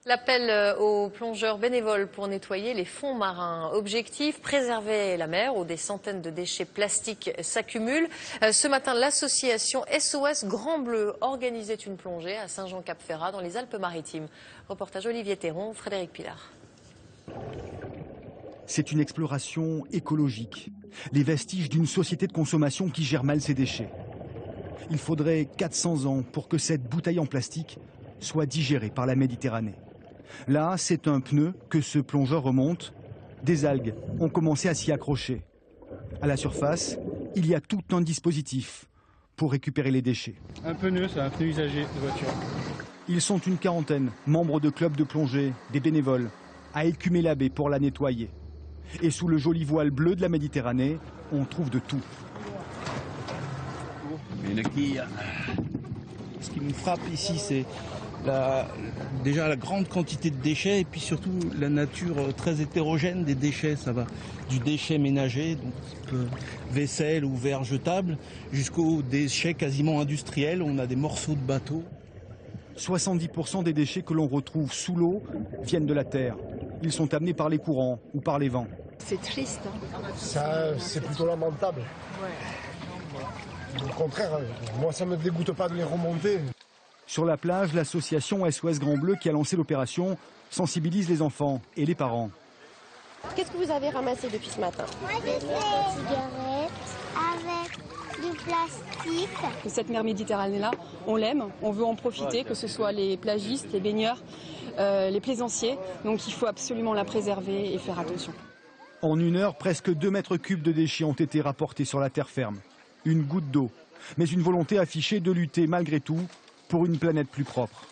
L'appel aux plongeurs bénévoles pour nettoyer les fonds marins. Objectif, préserver la mer où des centaines de déchets plastiques s'accumulent. Ce matin, l'association SOS Grand Bleu organisait une plongée à Saint-Jean-Cap-Ferrat dans les Alpes-Maritimes. Reportage Olivier Théron, Frédéric Pilar. C'est une exploration écologique, les vestiges d'une société de consommation qui gère mal ses déchets. Il faudrait 400 ans pour que cette bouteille en plastique soit digérée par la Méditerranée. Là, c'est un pneu que ce plongeur remonte. Des algues ont commencé à s'y accrocher. À la surface, il y a tout un dispositif pour récupérer les déchets. Un pneu, c'est un pneu usagé de voiture. Ils sont une quarantaine, membres de clubs de plongée, des bénévoles, à écumer la baie pour la nettoyer. Et sous le joli voile bleu de la Méditerranée, on trouve de tout. Ce qui me frappe ici, c'est déjà la grande quantité de déchets et puis surtout la nature très hétérogène des déchets. Ça va du déchet ménager, donc vaisselle ou verre jetable, jusqu'aux déchets quasiment industriels. On a des morceaux de bateaux. 70% des déchets que l'on retrouve sous l'eau viennent de la terre. Ils sont amenés par les courants ou par les vents. C'est triste. Hein. Ça, c'est plutôt lamentable. Au contraire, moi ça ne me dégoûte pas de les remonter. Sur la plage, l'association SOS Grand Bleu qui a lancé l'opération sensibilise les enfants et les parents. Qu'est-ce que vous avez ramassé depuis ce matin? Moi, des cigarettes avec du plastique. Cette mer Méditerranée-là, on l'aime, on veut en profiter, que ce soit les plagistes, les baigneurs, les plaisanciers. Donc il faut absolument la préserver et faire attention. En une heure, presque 2 mètres cubes de déchets ont été rapportés sur la terre ferme. Une goutte d'eau, mais une volonté affichée de lutter malgré tout pour une planète plus propre.